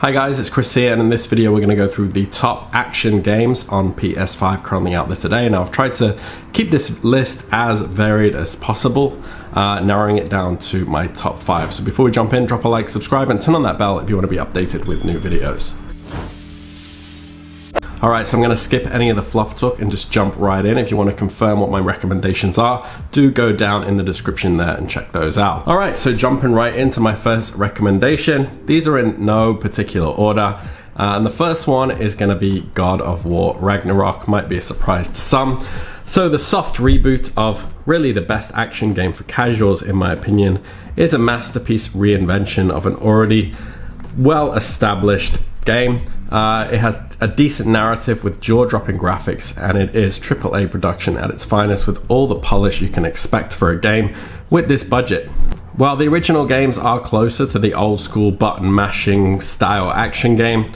Hi guys, it's Chris here, and in this video we're going to go through the top action games on PS5 currently out there today. Now I've tried to keep this list as varied as possible, narrowing it down to my top 5. So before we jump in, drop a like, subscribe and turn on that bell if you want to be updated with new videos. Alright, so I'm going to skip any of the fluff talk and just jump right in. If you want to confirm what my recommendations are, do go down in the description there and check those out. Alright, so jumping right into my first recommendation. These are in no particular order. And the first one is going to be God of War Ragnarok. Might be a surprise to some. So the soft reboot of really the best action game for casuals, in my opinion, is a masterpiece reinvention of an already well-established game. It has a decent narrative with jaw-dropping graphics, and it is AAA production at its finest with all the polish you can expect for a game with this budget. While the original games are closer to the old school button mashing style action game,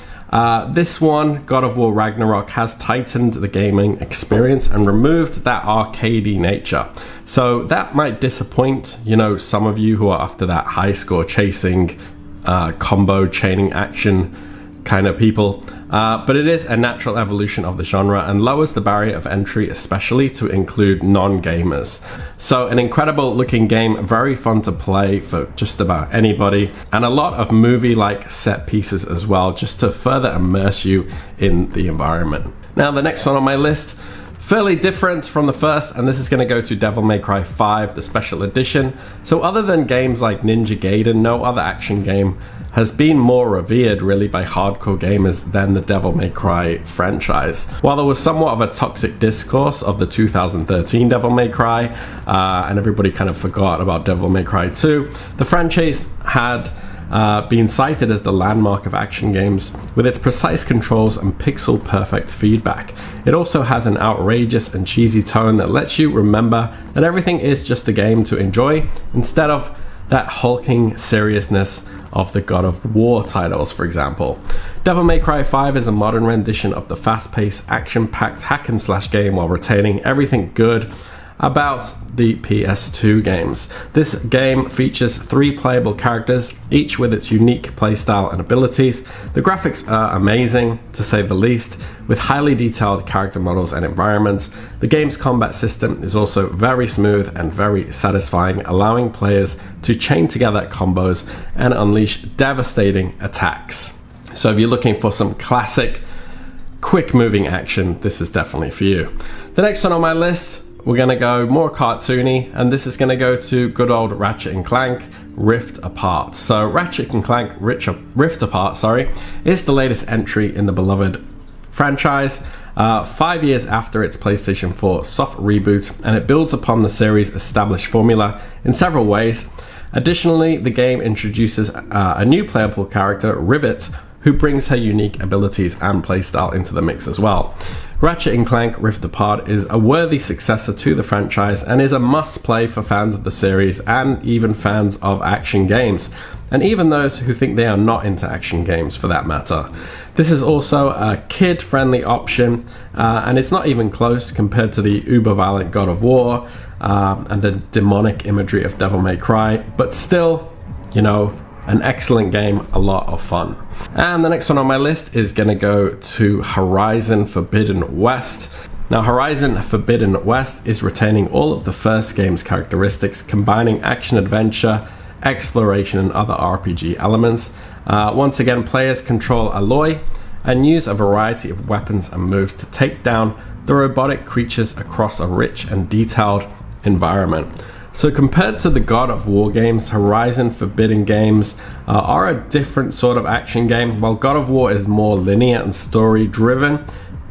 this one, God of War Ragnarok, has tightened the gaming experience and removed that arcadey nature. So that might disappoint, some of you who are after that high score chasing, combo chaining action kind of people, but it is a natural evolution of the genre and lowers the barrier of entry, especially to include non-gamers. So an incredible looking game, very fun to play for just about anybody, and a lot of movie-like set pieces as well, just to further immerse you in the environment. Now the next one on my list, fairly different from the first, and this is going to go to Devil May Cry 5, the special edition. So other than games like Ninja Gaiden, no other action game has been more revered really by hardcore gamers than the Devil May Cry franchise. While there was somewhat of a toxic discourse of the 2013 Devil May Cry, and everybody kind of forgot about Devil May Cry 2, the franchise had been cited as the landmark of action games with its precise controls and pixel perfect feedback. It also has an outrageous and cheesy tone that lets you remember that everything is just a game to enjoy, instead of that hulking seriousness of the God of War titles, for example. Devil May Cry 5 is a modern rendition of the fast-paced, action-packed hack and slash game while retaining everything good about the PS2 games. This game features 3 playable characters, each with its unique playstyle and abilities. The graphics are amazing, to say the least, with highly detailed character models and environments. The game's combat system is also very smooth and very satisfying, allowing players to chain together combos and unleash devastating attacks. So if you're looking for some classic, quick-moving action, this is definitely for you. The next one on my list, we're going to go more cartoony, and this is going to go to good old Ratchet and Clank Rift Apart. So Ratchet and Clank Rift Apart, is the latest entry in the beloved franchise, 5 years after its PlayStation 4 soft reboot, and it builds upon the series' established formula in several ways. Additionally, the game introduces a new playable character, Rivet, who brings her unique abilities and playstyle into the mix as well. Ratchet and Clank Rift Apart is a worthy successor to the franchise and is a must-play for fans of the series and even fans of action games, and even those who think they are not into action games for that matter. This is also a kid-friendly option, and it's not even close compared to the uber-violent God of War and the demonic imagery of Devil May Cry, but still, an excellent game, a lot of fun. And the next one on my list is going to go to Horizon Forbidden West. Now, Horizon Forbidden West is retaining all of the first game's characteristics, combining action-adventure, exploration, and other RPG elements. Once again, players control Aloy and use a variety of weapons and moves to take down the robotic creatures across a rich and detailed environment. So compared to the God of War games, Horizon Forbidden games are a different sort of action game. While God of War is more linear and story-driven,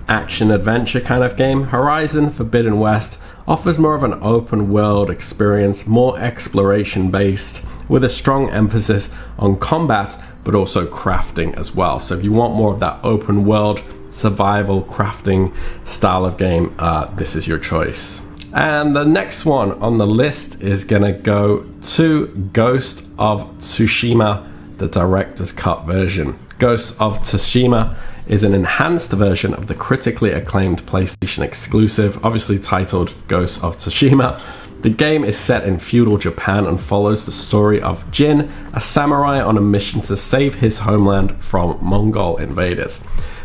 action-adventure kind of game, Horizon Forbidden West offers more of an open-world experience, more exploration-based, with a strong emphasis on combat, but also crafting as well. So if you want more of that open-world, survival, crafting style of game, this is your choice. And the next one on the list is gonna go to Ghost of Tsushima, the director's cut version. Ghost of Tsushima is an enhanced version of the critically acclaimed PlayStation exclusive, obviously titled Ghost of Tsushima, The game is set in feudal Japan and follows the story of Jin, a samurai on a mission to save his homeland from Mongol invaders.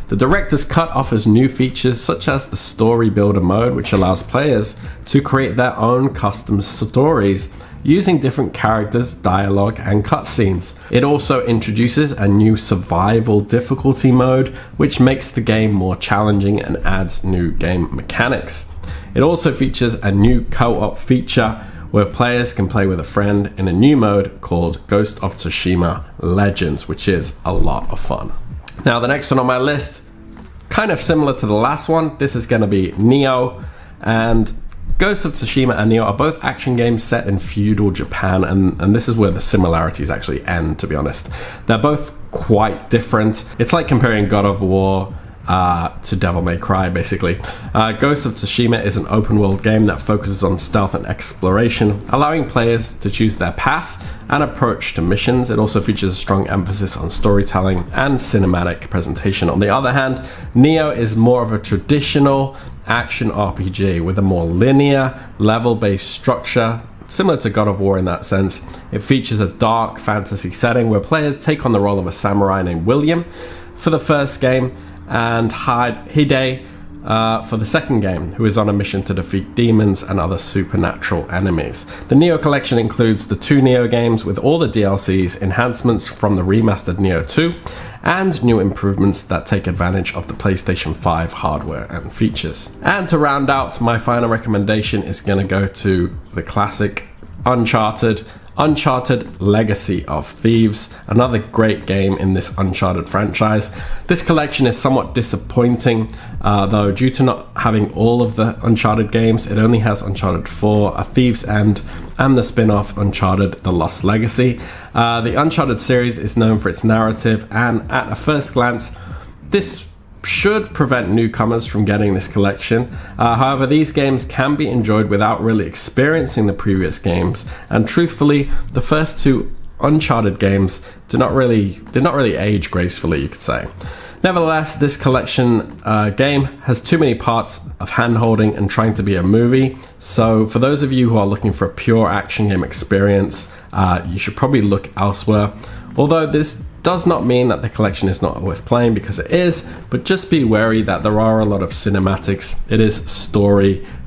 The director's cut offers new features such as the Story Builder mode, which allows players to create their own custom stories using different characters, dialogue, and cutscenes. It also introduces a new survival difficulty mode, which makes the game more challenging and adds new game mechanics. It also features a new co-op feature where players can play with a friend in a new mode called Ghost of Tsushima Legends, which is a lot of fun. Now, the next one on my list, kind of similar to the last one, this is going to be Nioh, and Ghost of Tsushima and Nioh are both action games set in feudal Japan, and this is where the similarities actually end, to be honest. They're both quite different. It's like comparing God of War to Devil May Cry, basically. Ghost of Tsushima is an open world game that focuses on stealth and exploration, allowing players to choose their path and approach to missions. It also features a strong emphasis on storytelling and cinematic presentation. On the other hand, Nioh is more of a traditional action RPG with a more linear, level-based structure, similar to God of War in that sense. It features a dark fantasy setting where players take on the role of a samurai named William for the first game, and Hide for the second game, who is on a mission to defeat demons and other supernatural enemies. The Nioh collection includes the 2 Nioh games with all the DLCs, enhancements from the remastered Nioh 2, and new improvements that take advantage of the PlayStation 5 hardware and features. And to round out, my final recommendation is going to go to the classic Uncharted Legacy of Thieves, another great game in this Uncharted franchise. This collection is somewhat disappointing, though, due to not having all of the Uncharted games. It only has Uncharted 4, A Thief's End, and the spin-off Uncharted The Lost Legacy. The Uncharted series is known for its narrative, and at a first glance, this should prevent newcomers from getting this collection. However, these games can be enjoyed without really experiencing the previous games, and truthfully, the first 2 Uncharted games did not really age gracefully, you could say. Nevertheless, this collection game has too many parts of hand-holding and trying to be a movie, so for those of you who are looking for a pure action game experience, you should probably look elsewhere. Although this does not mean that the collection is not worth playing, because it is, but just be wary that there are a lot of cinematics. It is story /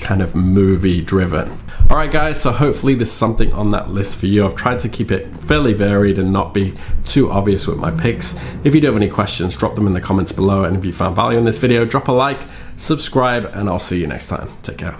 kind of movie driven. Alright guys, so hopefully this is something on that list for you. I've tried to keep it fairly varied and not be too obvious with my picks. If you do have any questions, drop them in the comments below, and if you found value in this video, drop a like, subscribe, and I'll see you next time. Take care.